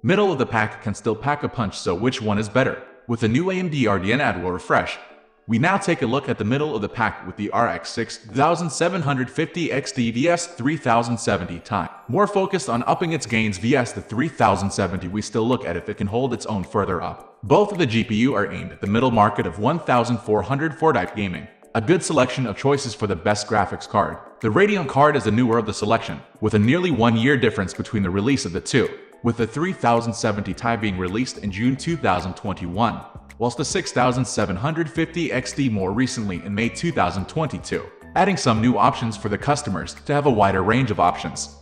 Middle of the pack can still pack a punch, so which one is better? With the new AMD RDNA2 refresh, we now take a look at the middle of the pack with the RX 6750 XT vs 3070 Ti. More focused on upping its gains vs the 3070, we still look at if it can hold its own further up. Both of the GPU are aimed at the middle market of 1400 for gaming. A good selection of choices for the best graphics card. The Radeon card is the newer of the selection, with a nearly 1 year difference between the release of the two, with the 3070 Ti being released in June 2021. Whilst the 6750 XT more recently in May 2022, adding some new options for the customers to have a wider range of options.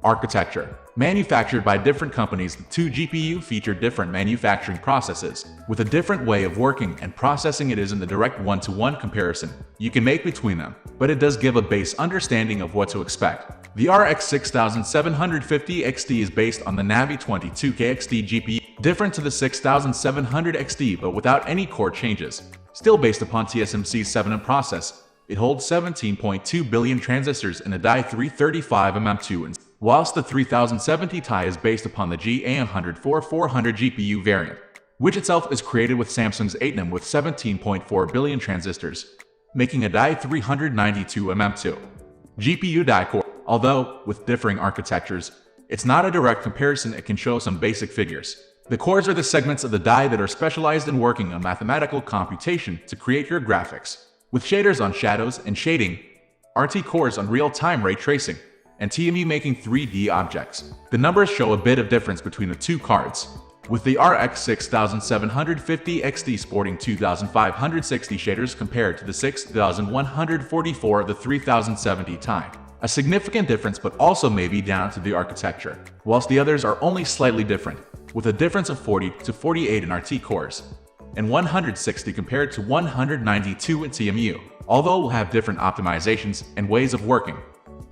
Architecture. Manufactured by different companies, the two GPU feature different manufacturing processes, with a different way of working and processing. It isn't a direct one-to-one comparison you can make between them, but it does give a base understanding of what to expect. The RX 6750 XT is based on the Navi 22K XT GPU, different to the 6700 XT but without any core changes. Still based upon TSMC's 7nm process, it holds 17.2 billion transistors in a die 335mm2, whilst the 3070 Ti is based upon the GA104-400 GPU variant, which itself is created with Samsung's 8nm with 17.4 billion transistors, making a die 392mm2 GPU die core. Although, with differing architectures, it's not a direct comparison. It can show some basic figures. The cores are the segments of the die that are specialized in working on mathematical computation to create your graphics, with shaders on shadows and shading, RT cores on real-time ray tracing, and TME making 3D objects. The numbers show a bit of difference between the two cards, with the RX 6750 XT sporting 2560 shaders compared to the 6144 of the 3070 Ti. A significant difference, but also maybe down to the architecture, whilst the others are only slightly different, with a difference of 40 to 48 in RT cores, and 160 compared to 192 in TMU, although we'll have different optimizations and ways of working.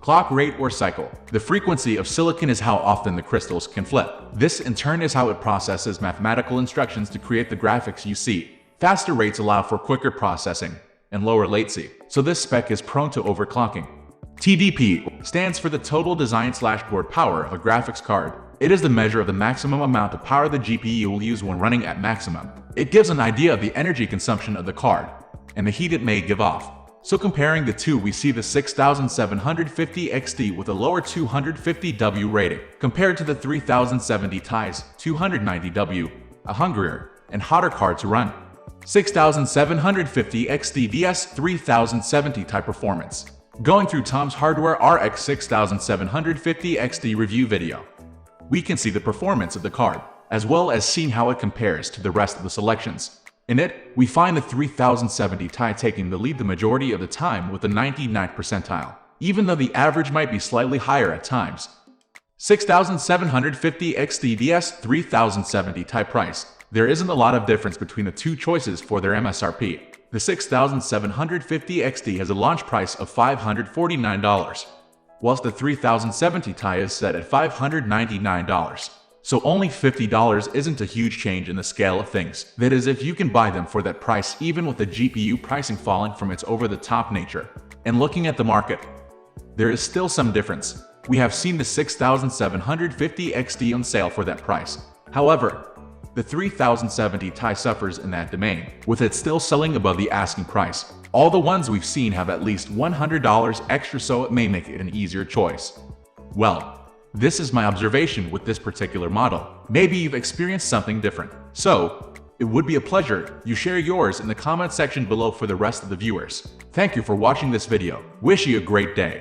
Clock rate or cycle. The frequency of silicon is how often the crystals can flip. This in turn is how it processes mathematical instructions to create the graphics you see. Faster rates allow for quicker processing and lower latency, so this spec is prone to overclocking. TDP stands for the total design/board power of a graphics card. It is the measure of the maximum amount of power the GPU will use when running at maximum. It gives an idea of the energy consumption of the card and the heat it may give off. So comparing the two, we see the 6750 XT with a lower 250W rating compared to the 3070 Ti's 290W, a hungrier and hotter card to run. 6750 XT vs 3070 Ti performance. Going through Tom's Hardware RX 6750 XT review video, we can see the performance of the card, as well as seeing how it compares to the rest of the selections. In it, we find the 3070 Ti taking the lead the majority of the time with a 99th percentile, even though the average might be slightly higher at times. 6750 XT vs 3070 Ti price. There isn't a lot of difference between the two choices for their MSRP. The 6750 XT has a launch price of $549, whilst the 3070 Ti is set at $599. So only $50 isn't a huge change in the scale of things. That is, if you can buy them for that price, even with the GPU pricing falling from its over-the-top nature. And looking at the market, there is still some difference. We have seen the 6750 XT on sale for that price. However, the 3070 Ti suffers in that domain, with it still selling above the asking price. All the ones we've seen have at least $100 extra, so it may make it an easier choice. Well, this is my observation with this particular model. Maybe you've experienced something different. So, it would be a pleasure you share yours in the comment section below for the rest of the viewers. Thank you for watching this video. Wish you a great day.